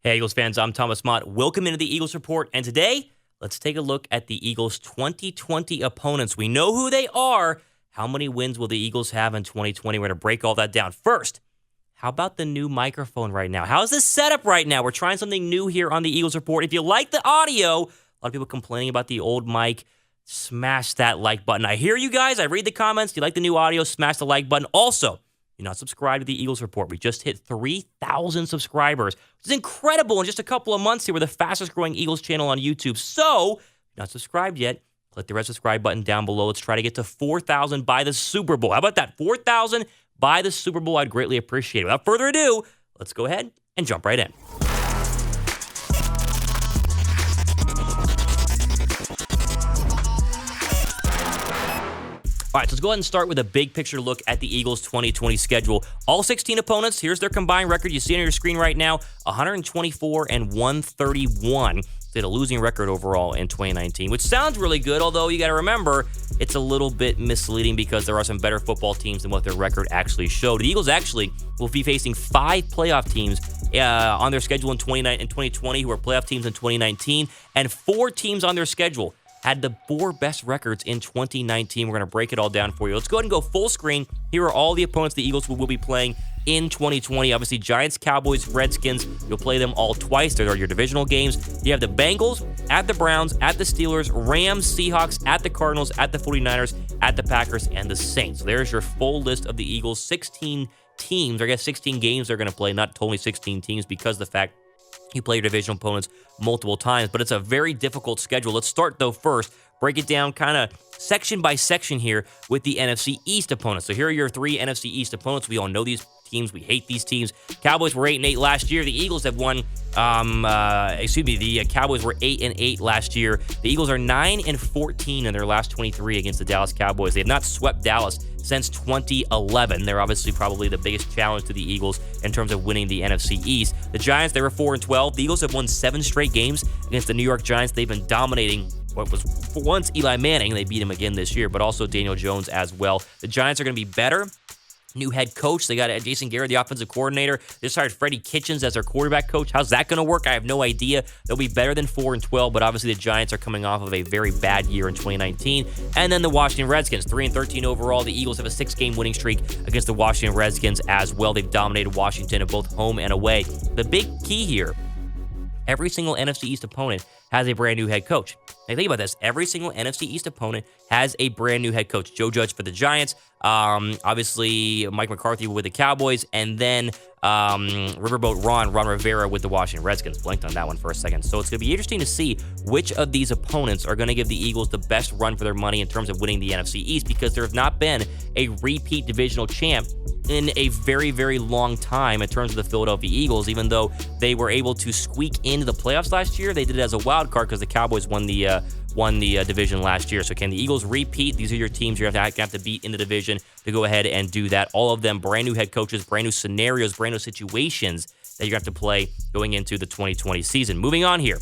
Hey, Eagles fans, I'm Thomas Mott. Welcome into the Eagles Report. And today, let's take a look at the Eagles' 2020 opponents. We know who they are. How many wins will the Eagles have in 2020? We're going to break all that down. First, how about the new microphone right now? How's this setup right now? We're trying something new here on the Eagles Report. If you like the audio, a lot of people complaining about the old mic, smash that like button. I hear you guys. I read the comments. If you like the new audio, smash the like button. Also, you're not subscribed to the Eagles Report. We just hit 3,000 subscribers. It's incredible in just a couple of months here. We're the fastest growing Eagles channel on YouTube. So, if you're not subscribed yet, click the red subscribe button down below. Let's try to get to 4,000 by the Super Bowl. How about that? 4,000 by the Super Bowl. I'd greatly appreciate it. Without further ado, let's go ahead and jump right in. All right, so let's go ahead and start with a big picture look at the Eagles' 2020 schedule. All 16 opponents, here's their combined record. You see it on your screen right now, 124 and 131. They had a losing record overall in 2019, which sounds really good, although you got to remember, it's a little bit misleading because there are some better football teams than what their record actually showed. The Eagles actually will be facing 5 playoff teams on their schedule in 2020 who are playoff teams in 2019, and 4 teams on their schedule had the 4 best records in 2019. We're going to break it all down for you. Let's go ahead and go full screen. Here are all the opponents the Eagles will be playing in 2020. Obviously, Giants, Cowboys, Redskins. You'll play them all twice. Those are your divisional games. You have the Bengals, at the Browns, at the Steelers, Rams, Seahawks, at the Cardinals, at the 49ers, at the Packers, and the Saints. So there's your full list of the Eagles' 16 teams. Or I guess 16 games they're going to play, not totally 16 teams because of the fact you play your divisional opponents multiple times, but it's a very difficult schedule. Let's start, though, first. Break it down kind of section by section here with the NFC East opponents. So here are your 3 NFC East opponents. We all know these teams. We hate these teams. Cowboys were 8-8 last year. The Eagles have won, the Cowboys were 8-8 last year. The Eagles are 9-14 in their last 23 against the Dallas Cowboys. They have not swept Dallas since 2011. They're obviously probably the biggest challenge to the Eagles in terms of winning the NFC East. The Giants, they were 4-12. The Eagles have won 7 straight games against the New York Giants. They've been dominating what was for once Eli Manning. They beat him again this year, but also Daniel Jones as well. The Giants are going to be better. New head coach. They got Jason Garrett, the offensive coordinator. They just hired Freddie Kitchens as their quarterback coach. How's that going to work? I have no idea. They'll be better than 4-12, but obviously the Giants are coming off of a very bad year in 2019. And then the Washington Redskins, 3-13 overall. The Eagles have a 6-game winning streak against the Washington Redskins as well. They've dominated Washington in both home and away. The big key here, every single NFC East opponent has a brand new head coach. Now, think about this. Every single NFC East opponent has a brand new head coach. Joe Judge for the Giants, obviously Mike McCarthy with the Cowboys, and then Riverboat Ron Rivera with the Washington Redskins. Blanked on that one for a second. So it's going to be interesting to see which of these opponents are going to give the Eagles the best run for their money in terms of winning the NFC East, because there has not been a repeat divisional champ in a very, very long time in terms of the Philadelphia Eagles. Even though they were able to squeak into the playoffs last year, they did it as a wild card because the Cowboys won the division last year. So can the Eagles repeat? These are your teams you're going to have to beat in the division to go ahead and do that. All of them brand new head coaches, brand new scenarios, brand new situations that you're going to have to play going into the 2020 season. Moving on here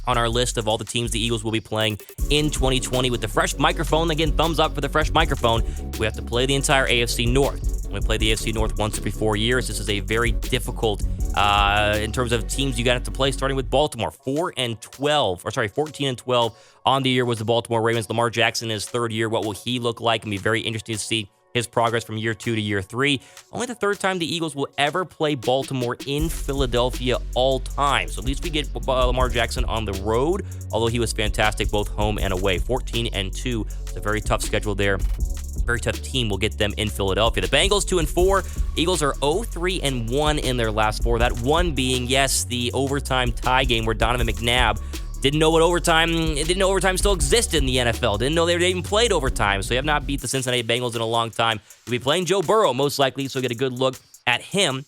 on our list of all the teams the Eagles will be playing in 2020 with the fresh microphone. Again, thumbs up for the fresh microphone. We have to play the entire AFC North. We play the AFC North once every 4 years. This is a very difficult in terms of teams you got to have to play, starting with Baltimore. 14 and 12 on the year was the Baltimore Ravens. Lamar Jackson in his 3rd year. What will he look like? It'll be very interesting to see his progress from year 2 to year 3. Only the 3rd time the Eagles will ever play Baltimore in Philadelphia all time. So at least we get Lamar Jackson on the road, although he was fantastic both home and away. 14-2. It's a very tough schedule there. Very tough team will get them in Philadelphia. The Bengals 2-4. Eagles are 0-3-1 in their last 4. That one being, yes, the overtime tie game where Donovan McNabb didn't know overtime still existed in the NFL. Didn't know they even played overtime. So they have not beat the Cincinnati Bengals in a long time. We'll be playing Joe Burrow most likely, so get a good look at him.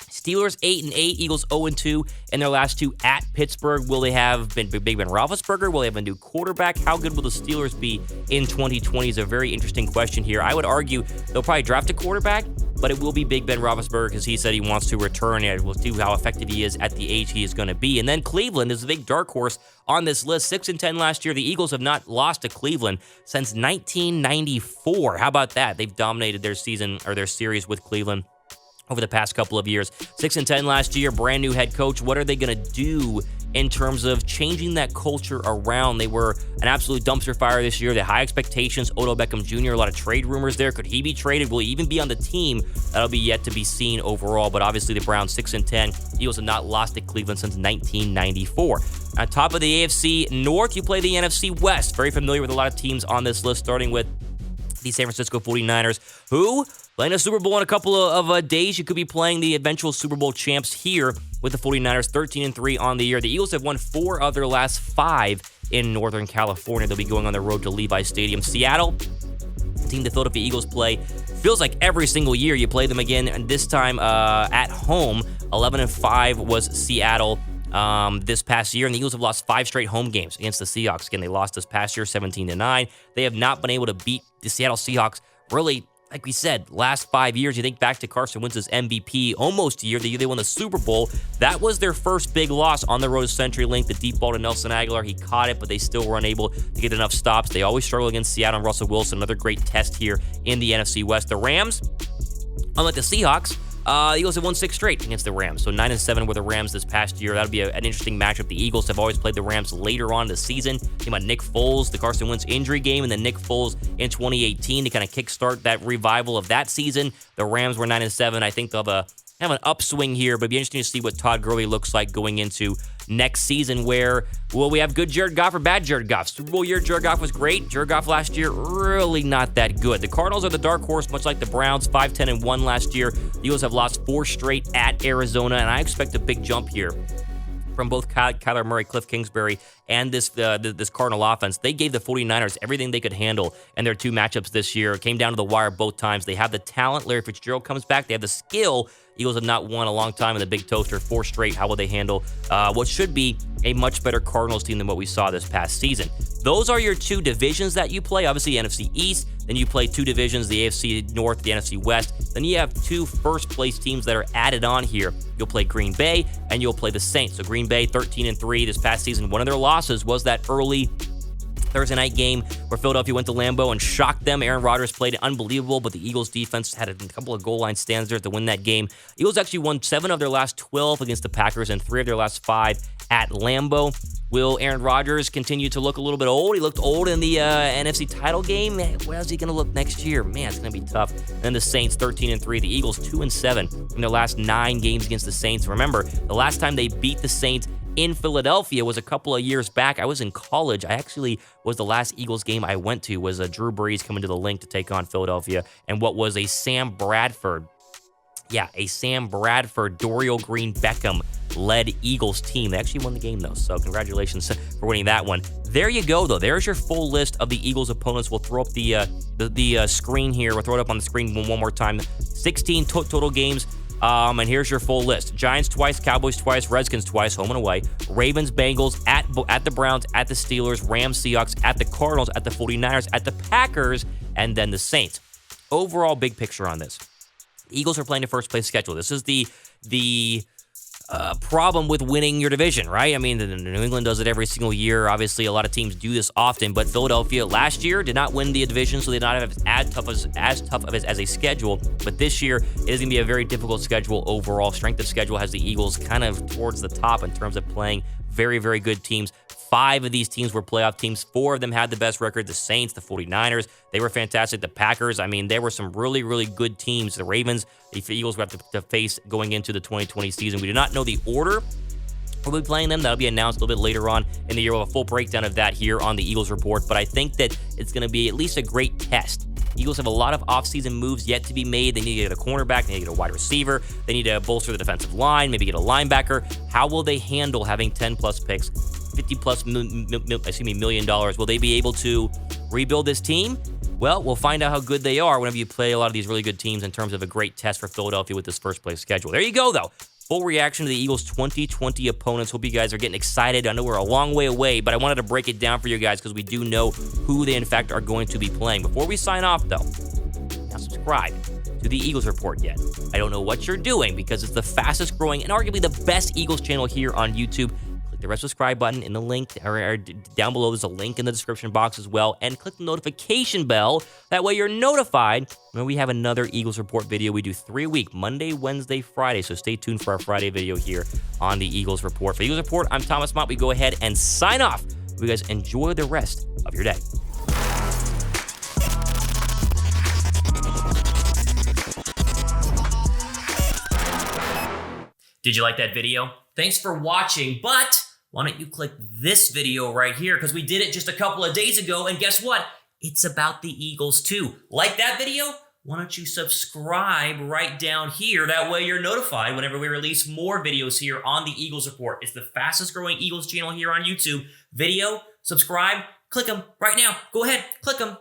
Steelers 8-8, Eagles 0-2 in their last 2 at Pittsburgh. Will they have Big Ben Roethlisberger? Will they have a new quarterback? How good will the Steelers be in 2020 is a very interesting question here. I would argue they'll probably draft a quarterback, but it will be Big Ben Roethlisberger because he said he wants to return, and we'll see how effective he is at the age he is going to be. And then Cleveland is the big dark horse on this list. 6-10 last year. The Eagles have not lost to Cleveland since 1994. How about that? They've dominated their season or their series with Cleveland over the past couple of years. 6-10 last year, brand new head coach. What are they going to do in terms of changing that culture around? They were an absolute dumpster fire this year. They had high expectations. Odell Beckham Jr., a lot of trade rumors there. Could he be traded? Will he even be on the team? That'll be yet to be seen overall. But obviously, the Browns 6-10. Eagles have not lost to Cleveland since 1994. On top of the AFC North, you play the NFC West. Very familiar with a lot of teams on this list, starting with the San Francisco 49ers, who playing a Super Bowl in a couple of days. You could be playing the eventual Super Bowl champs here with the 49ers, 13-3 on the year. The Eagles have won 4 of their last 5 in Northern California. They'll be going on the road to Levi Stadium. Seattle, the team the Philadelphia Eagles play, feels like every single year you play them again, and this time at home. 11-5 was Seattle this past year, and the Eagles have lost 5 straight home games against the Seahawks. Again, they lost this past year 17-9. They have not been able to beat the Seattle Seahawks really, like we said, last 5 years. You think back to Carson Wentz's MVP almost year, the year they won the Super Bowl. That was their first big loss on the road to CenturyLink. The deep ball to Nelson Aguilar, he caught it, but they still were unable to get enough stops. They always struggle against Seattle and Russell Wilson. Another great test here in the NFC West. The Rams, unlike the Seahawks, the Eagles have won 6 straight against the Rams. So 9-7 were the Rams this past year. That'll be an interesting matchup. The Eagles have always played the Rams later on in the season. Think about Nick Foles, the Carson Wentz injury game, and then Nick Foles in 2018 to kind of kickstart that revival of that season. The Rams were 9-7. I think they'll have an upswing here, but it'd be interesting to see what Todd Gurley looks like going into next season, where will we have good Jared Goff or bad Jared Goff? Super Bowl year, Jared Goff was great. Jared Goff last year, really not that good. The Cardinals are the dark horse, much like the Browns, 5-10-1 last year. The Eagles have lost 4 straight at Arizona, and I expect a big jump here from both Kyler Murray, Cliff Kingsbury, and this Cardinal offense. They gave the 49ers everything they could handle in their 2 matchups this year. It came down to the wire both times. They have the talent. Larry Fitzgerald comes back. They have the skill. Eagles have not won a long time in the Big Toaster. 4 straight. How will they handle what should be a much better Cardinals team than what we saw this past season? Those are your 2 divisions that you play. Obviously, NFC East. Then you play 2 divisions, the AFC North, the NFC West. Then you have 2 first-place teams that are added on here. You'll play Green Bay, and you'll play the Saints. So Green Bay, 13-3 this past season. One of their losses was that early Thursday night game where Philadelphia went to Lambeau and shocked them. Aaron Rodgers played unbelievable, but the Eagles defense had a couple of goal line stands there to win that game. Eagles actually won 7 of their last 12 against the Packers and 3 of their last 5 at Lambeau. Will Aaron Rodgers continue to look a little bit old? He looked old in the NFC title game. Where's he going to look next year? Man, it's going to be tough. And then the Saints, 13-3. The Eagles, 2-7 in their last 9 games against the Saints. Remember, the last time they beat the Saints in Philadelphia was a couple of years back. I was in college. I actually was the last Eagles game I went to was Drew Brees coming to the Link to take on Philadelphia, and what was a Sam Bradford, Dorial Green Beckham-led Eagles team. They actually won the game, though, so congratulations for winning that one. There you go, though. There's your full list of the Eagles' opponents. We'll throw up the screen here. We'll throw it up on the screen one more time. 16 total games. And here's your full list. Giants twice, Cowboys twice, Redskins twice, home and away. Ravens, Bengals, at the Browns, at the Steelers, Rams, Seahawks, at the Cardinals, at the 49ers, at the Packers, and then the Saints. Overall, big picture on this. The Eagles are playing a first-place schedule. This is the problem with winning your division, right? I mean, New England does it every single year. Obviously, a lot of teams do this often, but Philadelphia last year did not win the division, so they did not have as tough as a schedule. But this year, it is going to be a very difficult schedule overall. Strength of schedule has the Eagles kind of towards the top in terms of playing very, very good teams. 5 of these teams were playoff teams. 4 of them had the best record. The Saints, the 49ers, they were fantastic. The Packers, I mean, there were some really, really good teams. The Ravens, the Eagles will have to face going into the 2020 season. We do not know the order we'll be playing them. That'll be announced a little bit later on in the year. We'll have a full breakdown of that here on the Eagles Report, but I think that it's going to be at least a great test. Eagles have a lot of offseason moves yet to be made. They need to get a cornerback. They need to get a wide receiver. They need to bolster the defensive line, maybe get a linebacker. How will they handle having 10-plus picks, $50-plus million? Will they be able to rebuild this team? Well, we'll find out how good they are whenever you play a lot of these really good teams in terms of a great test for Philadelphia with this first-place schedule. There you go, though. Full reaction to the Eagles' 2020 opponents. Hope you guys are getting excited. I know we're a long way away, but I wanted to break it down for you guys because we do know who they, in fact, are going to be playing. Before we sign off, though, now subscribe to the Eagles Report yet. I don't know what you're doing because it's the fastest growing and arguably the best Eagles channel here on YouTube. Click the red subscribe button in the link, or down below. There's a link in the description box as well. And click the notification bell. That way you're notified when we have another Eagles Report video. We do 3 a week, Monday, Wednesday, Friday. So stay tuned for our Friday video here on the Eagles Report. For Eagles Report, I'm Thomas Mott. We go ahead and sign off. You guys enjoy the rest of your day. Did you like that video? Thanks for watching, but why don't you click this video right here, because we did it just a couple of days ago, and guess what? It's about the Eagles too. Like that video? Why don't you subscribe right down here? That way you're notified whenever we release more videos here on the Eagles Report. It's the fastest growing Eagles channel here on YouTube. Video, subscribe, click them right now. Go ahead, click them.